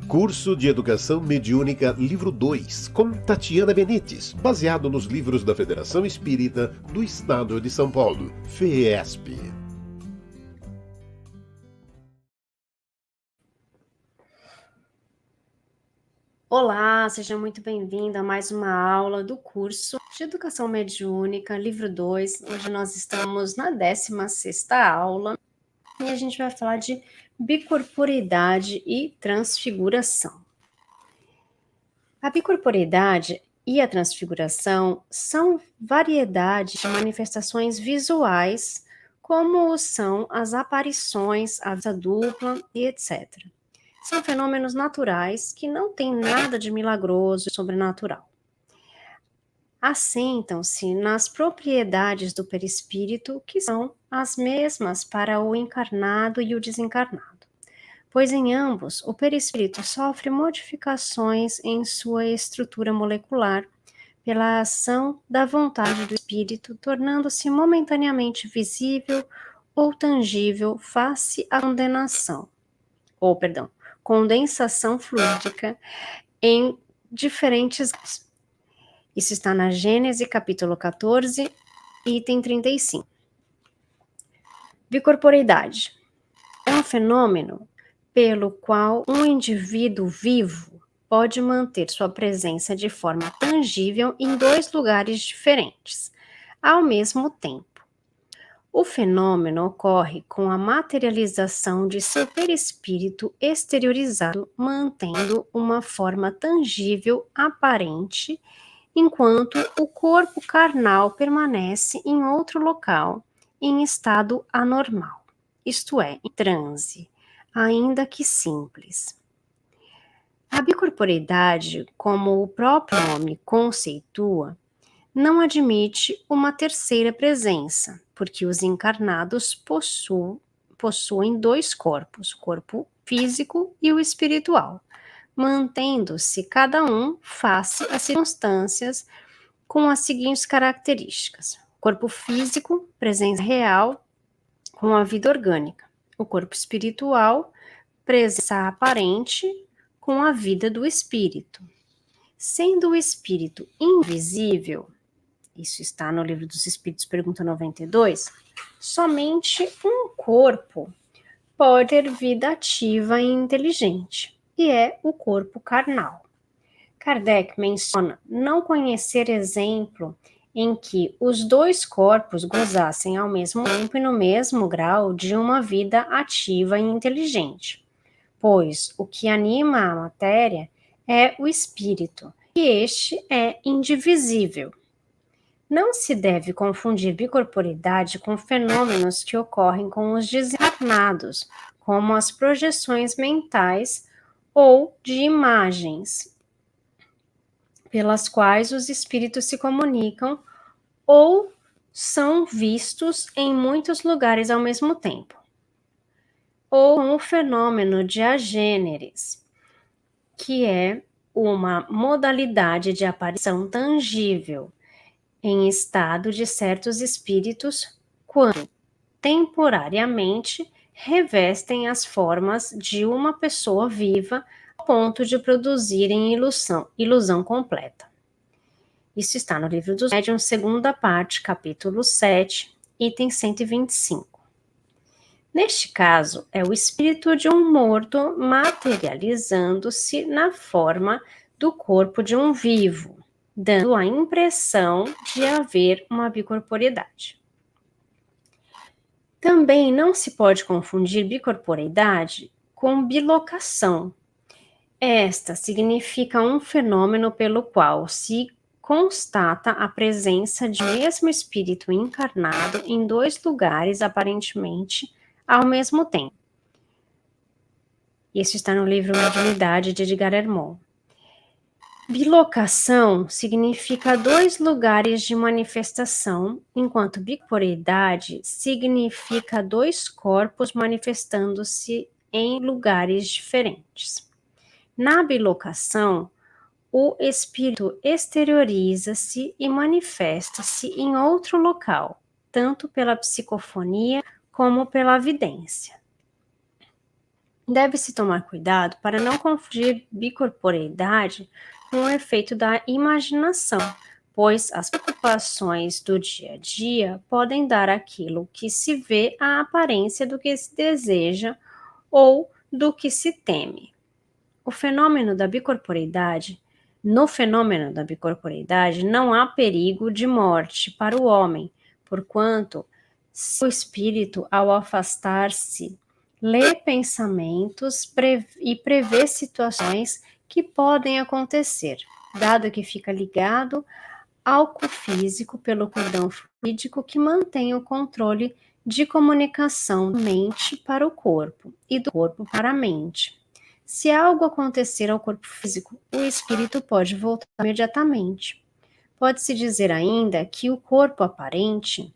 Curso de Educação Mediúnica, livro 2, com Tatiana Benites, baseado nos livros da Federação Espírita do Estado de São Paulo, FEESP. Olá, seja muito bem-vindo a mais uma aula do curso de Educação Mediúnica, livro 2. Hoje nós estamos na 16ª aula e a gente vai falar de bicorporeidade e transfiguração. A bicorporeidade e a transfiguração são variedades de manifestações visuais, como são as aparições, a vista dupla e etc. São fenômenos naturais que não têm nada de milagroso e sobrenatural. Assentam-se nas propriedades do perispírito, que são as mesmas para o encarnado e o desencarnado, pois em ambos o perispírito sofre modificações em sua estrutura molecular pela ação da vontade do espírito, tornando-se momentaneamente visível ou tangível face à condensação fluídica em diferentes. Isso está na Gênese, capítulo 14, item 35. Bicorporeidade é um fenômeno pelo qual um indivíduo vivo pode manter sua presença de forma tangível em dois lugares diferentes, ao mesmo tempo. O fenômeno ocorre com a materialização de seu perispírito exteriorizado, mantendo uma forma tangível aparente, enquanto o corpo carnal permanece em outro local, em estado anormal, isto é, em transe, ainda que simples. A bicorporeidade, como o próprio nome conceitua, não admite uma terceira presença, porque os encarnados possuem dois corpos, o corpo físico e o espiritual, mantendo-se cada um face às circunstâncias com as seguintes características: corpo físico, presença real com a vida orgânica; o corpo espiritual, presença aparente com a vida do espírito. Sendo o espírito invisível, isso está no Livro dos Espíritos, pergunta 92, somente um corpo pode ter vida ativa e inteligente, e é o corpo carnal. Kardec menciona não conhecer exemplo em que os dois corpos gozassem ao mesmo tempo e no mesmo grau de uma vida ativa e inteligente, pois o que anima a matéria é o espírito, e este é indivisível. Não se deve confundir bicorporidade com fenômenos que ocorrem com os desencarnados, como as projeções mentais ou de imagens, pelas quais os espíritos se comunicam ou são vistos em muitos lugares ao mesmo tempo. Ou com o fenômeno de agêneres, que é uma modalidade de aparição tangível em estado de certos espíritos quando, temporariamente, revestem as formas de uma pessoa viva ao ponto de produzirem ilusão completa. Isso está no Livro dos Médiuns, segunda parte, capítulo 7, item 125. Neste caso, é o espírito de um morto materializando-se na forma do corpo de um vivo, dando a impressão de haver uma bicorporeidade. Também não se pode confundir bicorporeidade com bilocação. Esta significa um fenômeno pelo qual se constata a presença de um mesmo espírito encarnado em dois lugares aparentemente ao mesmo tempo. Isso está no livro Mediunidade de Edgar Hermon. Bilocação significa dois lugares de manifestação, enquanto bicorporeidade significa dois corpos manifestando-se em lugares diferentes. Na bilocação, o espírito exterioriza-se e manifesta-se em outro local, tanto pela psicofonia como pela vidência. Deve-se tomar cuidado para não confundir bicorporeidade com o efeito da imaginação, pois as preocupações do dia a dia podem dar àquilo que se vê a aparência do que se deseja ou do que se teme. O fenômeno da bicorporeidade, no fenômeno da bicorporeidade não há perigo de morte para o homem, porquanto seu espírito, ao afastar-se, lê pensamentos e prevê situações que podem acontecer, dado que fica ligado ao corpo físico pelo cordão fluídico que mantém o controle de comunicação da mente para o corpo e do corpo para a mente. Se algo acontecer ao corpo físico, o espírito pode voltar imediatamente. Pode-se dizer ainda que o corpo aparente,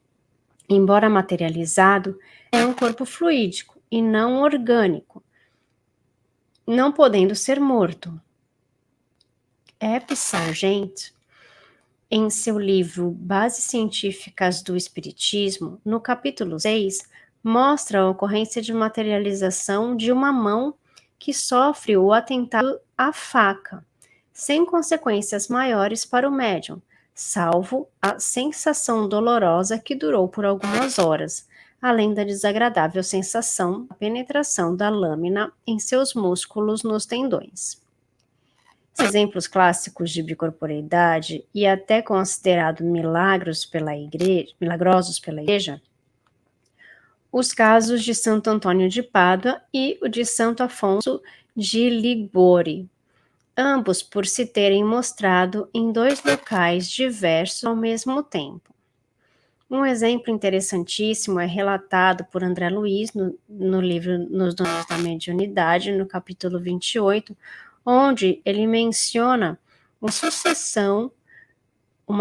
embora materializado, é um corpo fluídico e não orgânico, não podendo ser morto. Ep Sargent, em seu livro Bases Científicas do Espiritismo, no capítulo 6, mostra a ocorrência de materialização de uma mão que sofre o atentado à faca, sem consequências maiores para o médium, salvo a sensação dolorosa que durou por algumas horas, além da desagradável sensação da penetração da lâmina em seus músculos nos tendões. Exemplos clássicos de bicorporeidade e até considerados milagrosos pela igreja, os casos de Santo Antônio de Pádua e o de Santo Afonso de Liguori, ambos por se terem mostrado em dois locais diversos ao mesmo tempo. Um exemplo interessantíssimo é relatado por André Luiz no livro Nos Dons da Mediunidade, no capítulo 28, onde ele menciona uma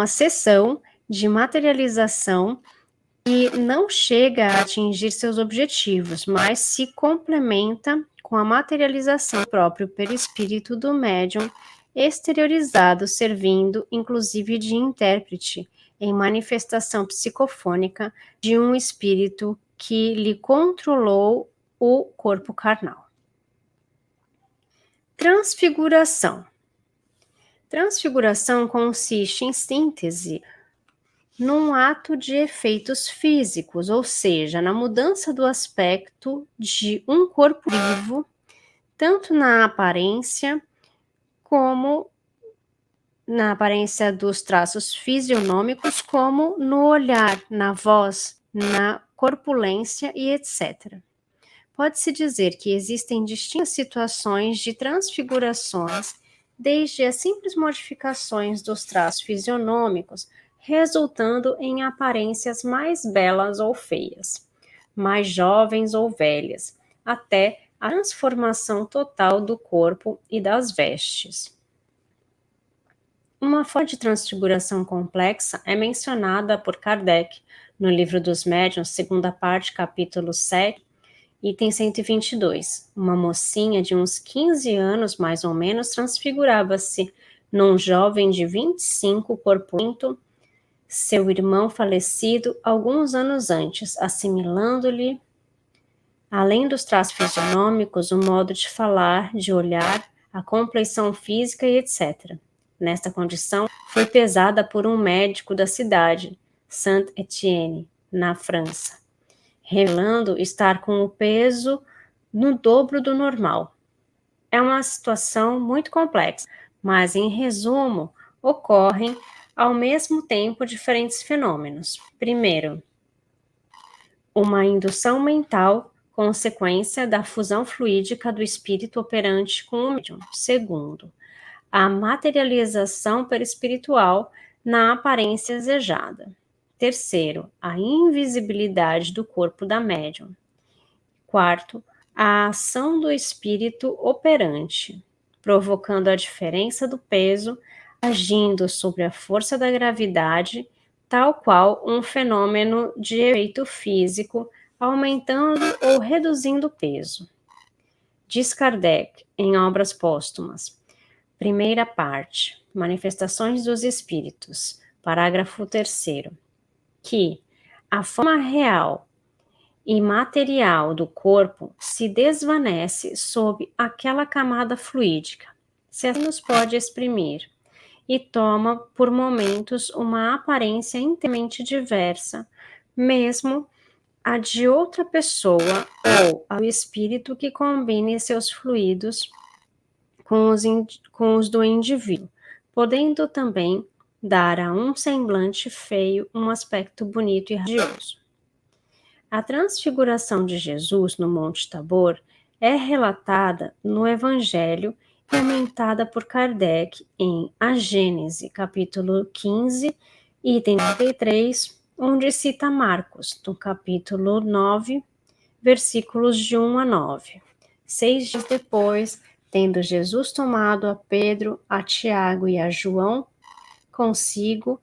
sessão de materialização que não chega a atingir seus objetivos, mas se complementa com a materialização do próprio perispírito do médium exteriorizado, servindo inclusive de intérprete em manifestação psicofônica de um espírito que lhe controlou o corpo carnal. Transfiguração. Transfiguração consiste, em síntese, num ato de efeitos físicos, ou seja, na mudança do aspecto de um corpo vivo, tanto na aparência como na aparência dos traços fisionômicos, como no olhar, na voz, na corpulência e etc. Pode-se dizer que existem distintas situações de transfigurações, desde as simples modificações dos traços fisionômicos, resultando em aparências mais belas ou feias, mais jovens ou velhas, até a transformação total do corpo e das vestes. Uma forma de transfiguração complexa é mencionada por Kardec no Livro dos Médiuns, segunda parte, capítulo 7, item 122. Uma mocinha de uns 15 anos, mais ou menos, transfigurava-se num jovem de 25, corpulento, seu irmão falecido alguns anos antes, assimilando-lhe, além dos traços fisionômicos, o modo de falar, de olhar, a compleição física e etc. Nesta condição, foi pesada por um médico da cidade, Saint-Étienne, na França, revelando estar com o peso no dobro do normal. É uma situação muito complexa, mas, em resumo, ocorrem ao mesmo tempo diferentes fenômenos. Primeiro, uma indução mental, consequência da fusão fluídica do espírito operante com o médium. Segundo, a materialização perispiritual na aparência desejada. Terceiro, a invisibilidade do corpo da médium. Quarto, a ação do espírito operante, provocando a diferença do peso, agindo sobre a força da gravidade, tal qual um fenômeno de efeito físico, aumentando ou reduzindo o peso. Diz Kardec, em Obras Póstumas, primeira parte, Manifestações dos Espíritos, parágrafo 3º, que a forma real imaterial do corpo se desvanece sob aquela camada fluídica, se assim nos pode exprimir, e toma por momentos uma aparência inteiramente diversa, mesmo a de outra pessoa ou ao espírito que combine seus fluidos com os do indivíduo, podendo também dar a um semblante feio um aspecto bonito e radioso. A transfiguração de Jesus no Monte Tabor é relatada no Evangelho e comentada por Kardec em A Gênese, capítulo 15, item 33, onde cita Marcos, no capítulo 9, versículos de 1 a 9. 6 dias depois, tendo Jesus tomado a Pedro, a Tiago e a João consigo,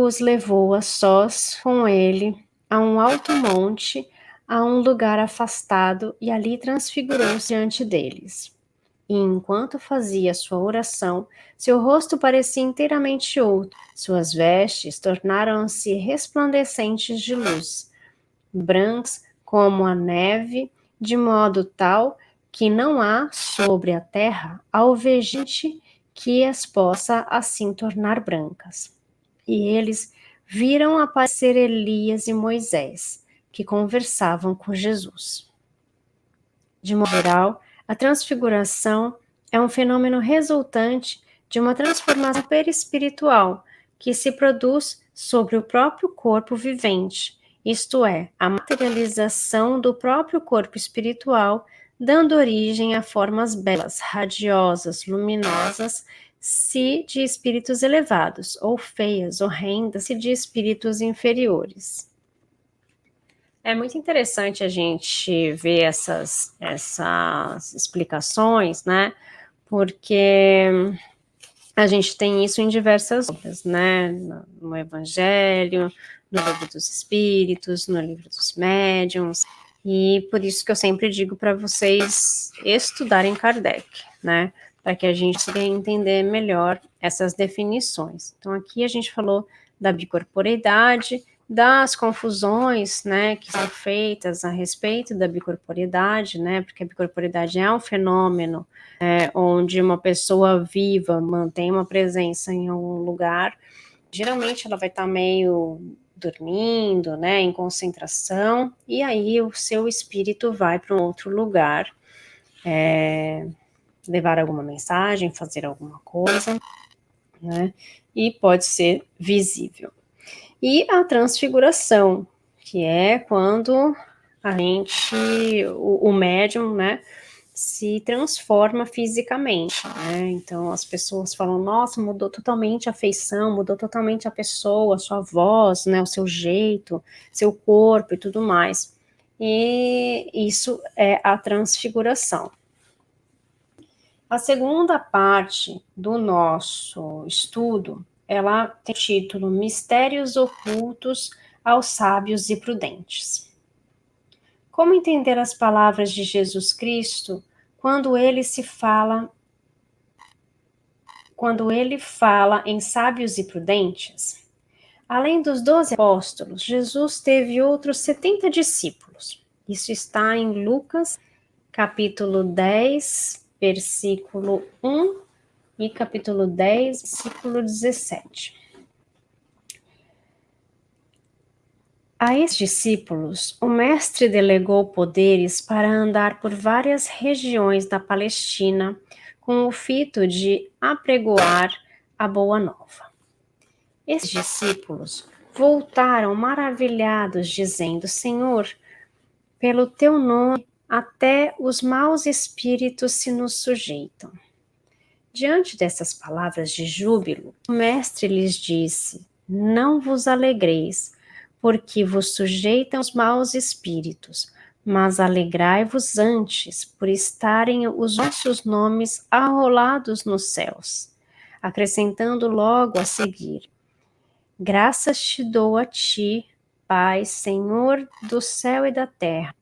os levou a sós com ele a um alto monte, a um lugar afastado, e ali transfigurou-se diante deles. E enquanto fazia sua oração, seu rosto parecia inteiramente outro, suas vestes tornaram-se resplandecentes de luz, brancas como a neve, de modo tal que não há sobre a terra alvejante que as possa assim tornar brancas. E eles viram aparecer Elias e Moisés, que conversavam com Jesus. De modo geral, a transfiguração é um fenômeno resultante de uma transformação perispiritual que se produz sobre o próprio corpo vivente, isto é, a materialização do próprio corpo espiritual, dando origem a formas belas, radiosas, luminosas, se de espíritos elevados, ou feias, horrendas, se de espíritos inferiores. É muito interessante a gente ver essas explicações, né? Porque a gente tem isso em diversas obras, né? No Evangelho, no Livro dos Espíritos, no Livro dos Médiuns, e por isso que eu sempre digo para vocês estudarem Kardec, né? Para que a gente consiga entender melhor essas definições. Então, aqui a gente falou da bicorporeidade, das confusões, né, que são feitas a respeito da bicorporeidade, né, porque a bicorporeidade é um fenômeno onde uma pessoa viva mantém uma presença em algum lugar, geralmente ela vai estar meio dormindo, né, em concentração, e aí o seu espírito vai para um outro lugar, levar alguma mensagem, fazer alguma coisa, né, e pode ser visível. E a transfiguração, que é quando a gente, o médium, né, se transforma fisicamente, né? Então as pessoas falam, nossa, mudou totalmente a feição, mudou totalmente a pessoa, a sua voz, né, o seu jeito, seu corpo e tudo mais. E isso é a transfiguração. A segunda parte do nosso estudo, ela tem o título Mistérios Ocultos aos Sábios e Prudentes. Como entender as palavras de Jesus Cristo quando ele fala em sábios e prudentes? Além dos 12 apóstolos, Jesus teve outros 70 discípulos. Isso está em Lucas, capítulo 10, versículo 1 e capítulo 10, versículo 17. A esses discípulos, o mestre delegou poderes para andar por várias regiões da Palestina com o fito de apregoar a boa nova. Esses discípulos voltaram maravilhados, dizendo: Senhor, pelo teu nome até os maus espíritos se nos sujeitam. Diante dessas palavras de júbilo, o mestre lhes disse: Não vos alegreis, porque vos sujeitam os maus espíritos, mas alegrai-vos antes por estarem os vossos nomes arrolados nos céus. Acrescentando logo a seguir: Graças te dou a ti, Pai, Senhor do céu e da terra,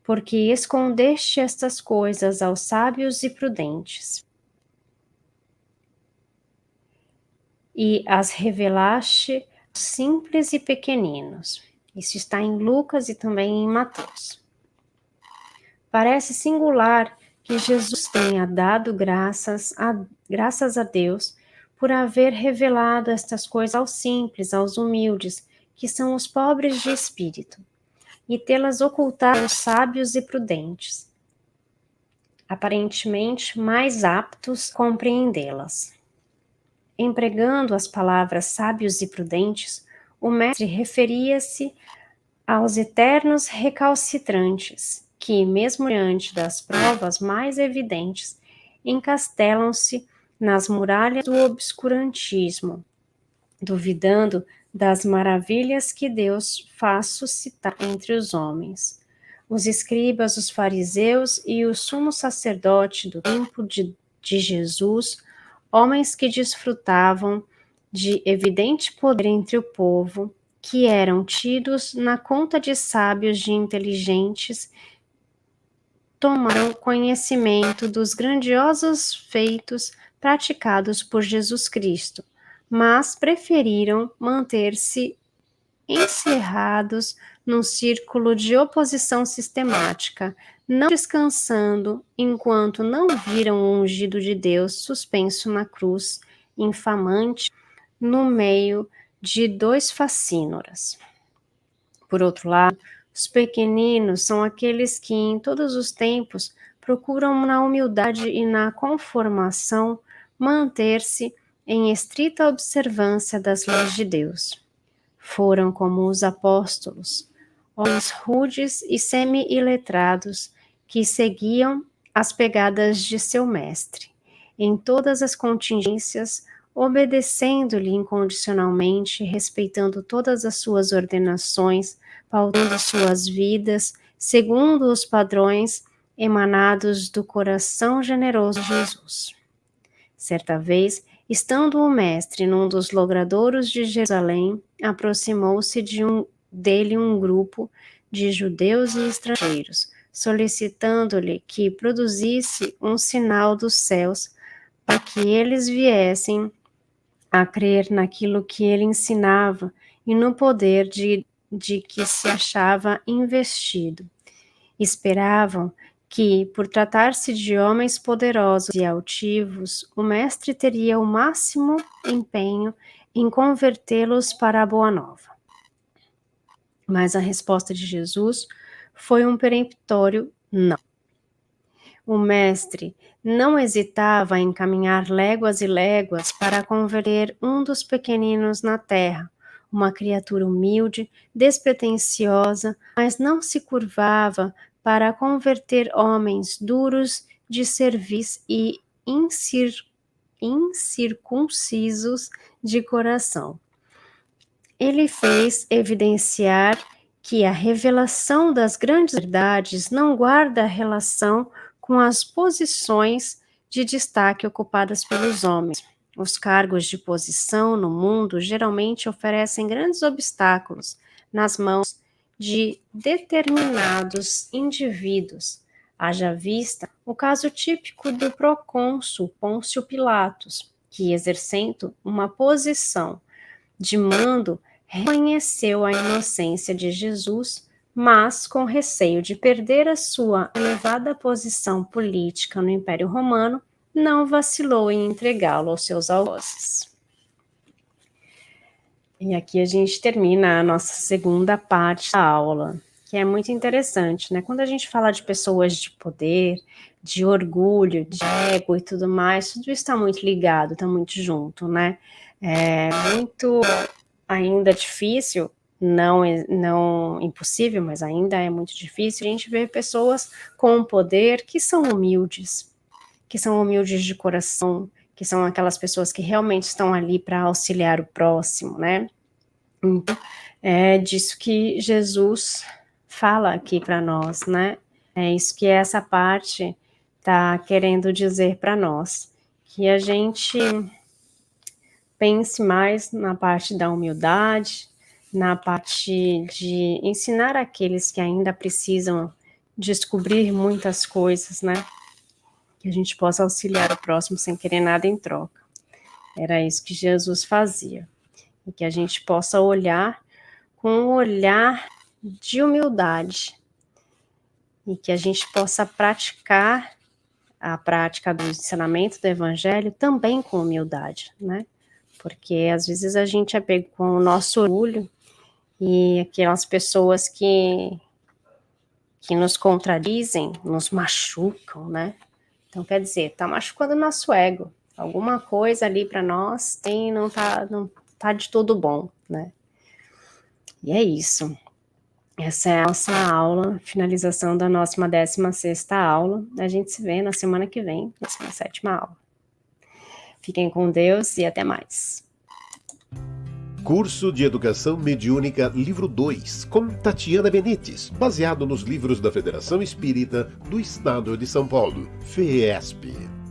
porque escondeste estas coisas aos sábios e prudentes, e as revelaste simples e pequeninos. Isso está em Lucas e também em Mateus. Parece singular que Jesus tenha dado graças a Deus por haver revelado estas coisas aos simples, aos humildes, que são os pobres de espírito, e tê-las ocultado aos sábios e prudentes, aparentemente mais aptos a compreendê-las. Empregando as palavras sábios e prudentes, o mestre referia-se aos eternos recalcitrantes, que, mesmo diante das provas mais evidentes, encastelam-se nas muralhas do obscurantismo, duvidando das maravilhas que Deus faz suscitar entre os homens. Os escribas, os fariseus e o sumo sacerdote do tempo de Jesus, homens que desfrutavam de evidente poder entre o povo, que eram tidos na conta de sábios e inteligentes, tomaram conhecimento dos grandiosos feitos praticados por Jesus Cristo, mas preferiram manter-se encerrados num círculo de oposição sistemática, não descansando enquanto não viram o ungido de Deus suspenso na cruz, infamante, no meio de dois facínoras. Por outro lado, os pequeninos são aqueles que em todos os tempos procuram na humildade e na conformação manter-se em estrita observância das leis de Deus. Foram como os apóstolos, homens rudes e semi-iletrados que seguiam as pegadas de seu mestre, em todas as contingências, obedecendo-lhe incondicionalmente, respeitando todas as suas ordenações, pautando suas vidas, segundo os padrões emanados do coração generoso de Jesus. Certa vez, estando o mestre num dos logradouros de Jerusalém, aproximou-se dele um grupo de judeus e estrangeiros, solicitando-lhe que produzisse um sinal dos céus para que eles viessem a crer naquilo que ele ensinava e no poder de que se achava investido. Esperavam que, por tratar-se de homens poderosos e altivos, o mestre teria o máximo empenho em convertê-los para a Boa Nova. Mas a resposta de Jesus foi um peremptório não. O mestre não hesitava em caminhar léguas e léguas para converter um dos pequeninos na terra, uma criatura humilde, despretensiosa, mas não se curvava para converter homens duros de cerviz e incircuncisos de coração. Ele fez evidenciar que a revelação das grandes verdades não guarda relação com as posições de destaque ocupadas pelos homens. Os cargos de posição no mundo geralmente oferecem grandes obstáculos nas mãos de determinados indivíduos. Haja vista o caso típico do procônsul Pôncio Pilatos, que, exercendo uma posição de mando, reconheceu a inocência de Jesus, mas, com receio de perder a sua elevada posição política no Império Romano, não vacilou em entregá-lo aos seus algozes. E aqui a gente termina a nossa segunda parte da aula, que é muito interessante, né? Quando a gente fala de pessoas de poder, de orgulho, de ego e tudo mais, tudo isso está muito ligado, está muito junto, né? É muito ainda difícil, não impossível, mas ainda é muito difícil a gente ver pessoas com poder que são humildes de coração, que são aquelas pessoas que realmente estão ali para auxiliar o próximo, né? Então, é disso que Jesus fala aqui para nós, né? É isso que essa parte está querendo dizer para nós, que a gente pense mais na parte da humildade, na parte de ensinar aqueles que ainda precisam descobrir muitas coisas, né? Que a gente possa auxiliar o próximo sem querer nada em troca. Era isso que Jesus fazia. e que a gente possa olhar com um olhar de humildade e que a gente possa praticar a prática do ensinamento do Evangelho também com humildade, né? Porque às vezes a gente é pego com o nosso orgulho e aquelas pessoas que nos contradizem, nos machucam, né? Então, quer dizer, tá machucando o nosso ego. Alguma coisa ali para nós não tá de todo bom, né? E é isso. Essa é a nossa aula, finalização da nossa 16ª aula. A gente se vê na semana que vem, na 7ª aula. Fiquem com Deus e até mais. Curso de Educação Mediúnica, livro 2, com Tatiana Benites, baseado nos livros da Federação Espírita do Estado de São Paulo, FEESP.